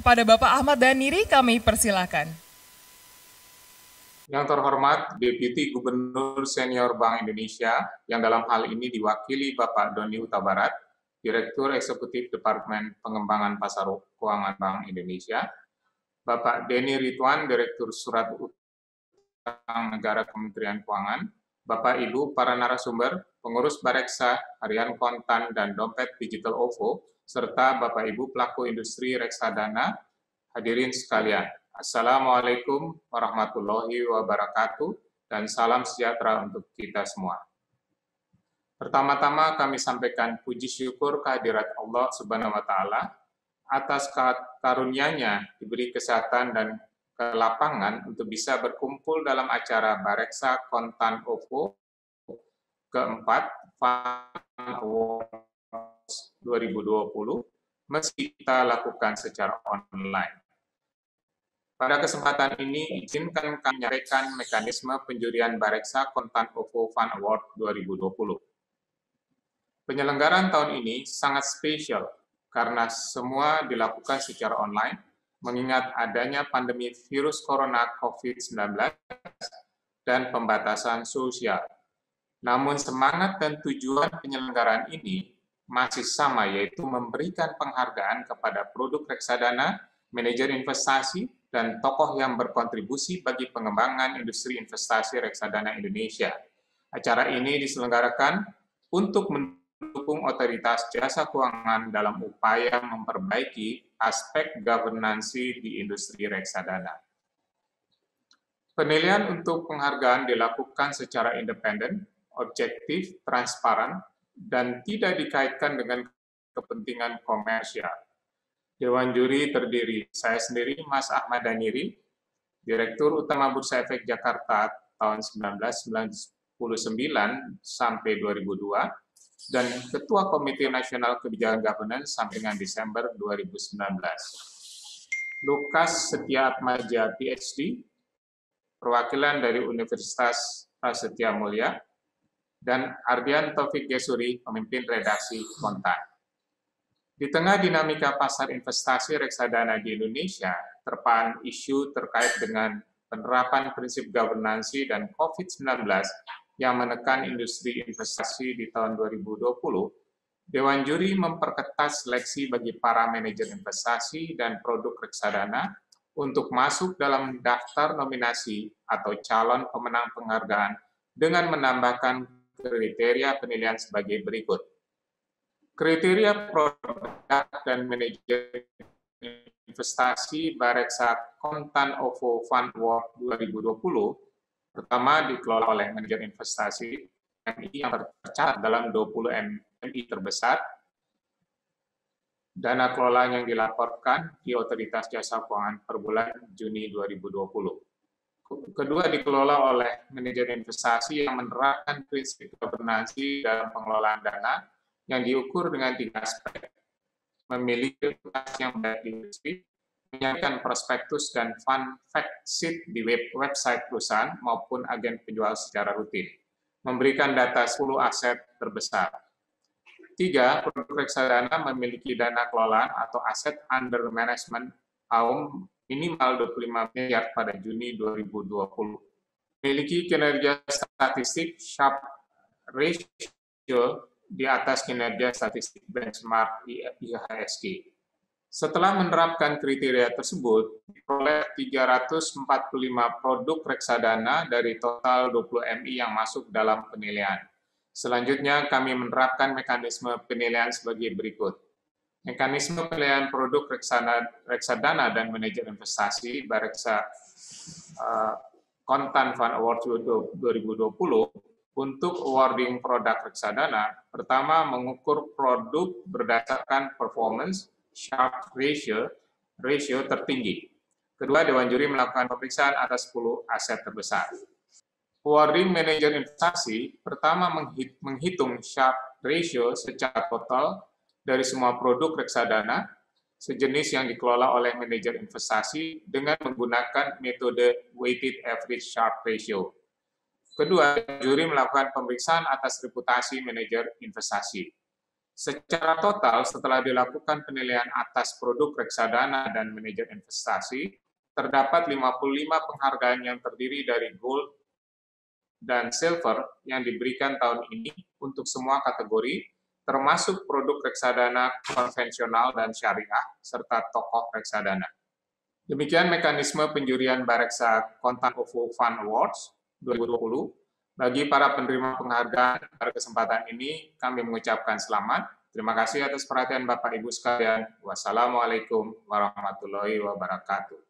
Kepada Bapak Ahmad Daniri kami persilakan. Yang terhormat Deputi Gubernur Senior Bank Indonesia, yang dalam hal ini diwakili Bapak Doni Huta Barat, Direktur Eksekutif Departemen Pengembangan Pasar Keuangan Bank Indonesia, Bapak Denny Ridwan, Direktur Surat Utang Negara Kementerian Keuangan, Bapak Ibu para narasumber, pengurus Bareksa, Harian Kontan, dan Dompet Digital OVO, serta Bapak Ibu pelaku industri reksadana, hadirin sekalian. Assalamualaikum warahmatullahi wabarakatuh, dan salam sejahtera untuk kita semua. Pertama-tama kami sampaikan puji syukur kehadirat Allah Subhanahu wa Ta'ala atas karunia-Nya diberi kesehatan dan kelapangan untuk bisa berkumpul dalam acara Bareksa Kontan OVO keempat Fund Awards 2020 meski kita lakukan secara online. Pada kesempatan ini, izinkan kami menyampaikan mekanisme penjurian Bareksa Kontan OVO Fund Award 2020. Penyelenggaraan tahun ini sangat spesial karena semua dilakukan secara online, mengingat adanya pandemi virus corona COVID-19 dan pembatasan sosial. Namun semangat dan tujuan penyelenggaraan ini masih sama, yaitu memberikan penghargaan kepada produk reksadana, manajer investasi, dan tokoh yang berkontribusi bagi pengembangan industri investasi reksadana Indonesia. Acara ini diselenggarakan untuk mendukung otoritas jasa keuangan dalam upaya memperbaiki aspek governansi di industri reksadana. Penilaian untuk penghargaan dilakukan secara independen, objektif, transparan, dan tidak dikaitkan dengan kepentingan komersial. Dewan juri terdiri saya sendiri, Mas Ahmad Daniri, Direktur Utama Bursa Efek Jakarta tahun 1999 sampai 2002, dan Ketua Komite Nasional Kebijakan Governance sampai dengan Desember 2019. Lukas Setiatmaja, PhD, perwakilan dari Universitas Prasetya Mulia, dan Ardian Taufik Gesuri, pemimpin redaksi Kontan. Di tengah dinamika pasar investasi reksadana di Indonesia, terpaan isu terkait dengan penerapan prinsip governansi dan COVID-19 yang menekan industri investasi di tahun 2020, Dewan Juri memperketat seleksi bagi para manajer investasi dan produk reksadana untuk masuk dalam daftar nominasi atau calon pemenang penghargaan dengan menambahkan kriteria penilaian sebagai berikut. Kriteria produk dan manajer investasi Bareksa Kontan OVO Fund Award 2020 pertama dikelola oleh manajer investasi MI yang tercatat dalam 20 MI terbesar. Dana kelola yang dilaporkan di Otoritas Jasa Keuangan per bulan Juni 2020. Kedua, dikelola oleh manajer investasi yang menerapkan prinsip governansi dalam pengelolaan dana yang diukur dengan 3 aspek. Memiliki reputasi yang baik di industri, menyampaikan prospektus dan fund fact sheet di website perusahaan maupun agen penjual secara rutin, memberikan data 10 aset terbesar. 3, produk reksadana memiliki dana kelolaan atau aset under management AUM minimal 25 miliar pada Juni 2020. Memiliki kinerja statistik Sharpe ratio di atas kinerja statistik benchmark IHSG. Setelah menerapkan kriteria tersebut, diperoleh 345 produk reksadana dari total 20 MI yang masuk dalam penilaian. Selanjutnya, kami menerapkan mekanisme penilaian sebagai berikut. Mekanisme penilaian produk reksadana dan manajer investasi Bareksa Kontan Fund Award 2020 untuk awarding produk reksadana, pertama mengukur produk berdasarkan performance Sharpe ratio tertinggi. Kedua, Dewan Juri melakukan pemeriksaan atas 10 aset terbesar. Awarding manajer investasi, pertama menghitung Sharpe ratio secara total dari semua produk reksadana sejenis yang dikelola oleh manajer investasi dengan menggunakan metode weighted average Sharpe ratio. Kedua, juri melakukan pemeriksaan atas reputasi manajer investasi. Secara total, setelah dilakukan penilaian atas produk reksadana dan manajer investasi, terdapat 55 penghargaan yang terdiri dari gold dan silver yang diberikan tahun ini untuk semua kategori, termasuk produk reksadana konvensional dan syariah, serta tokoh reksadana. Demikian mekanisme penjurian Bareksa Kontan OVO Fund Awards 2020. Bagi para penerima penghargaan pada kesempatan ini, kami mengucapkan selamat. Terima kasih atas perhatian Bapak Ibu sekalian. Wassalamualaikum warahmatullahi wabarakatuh.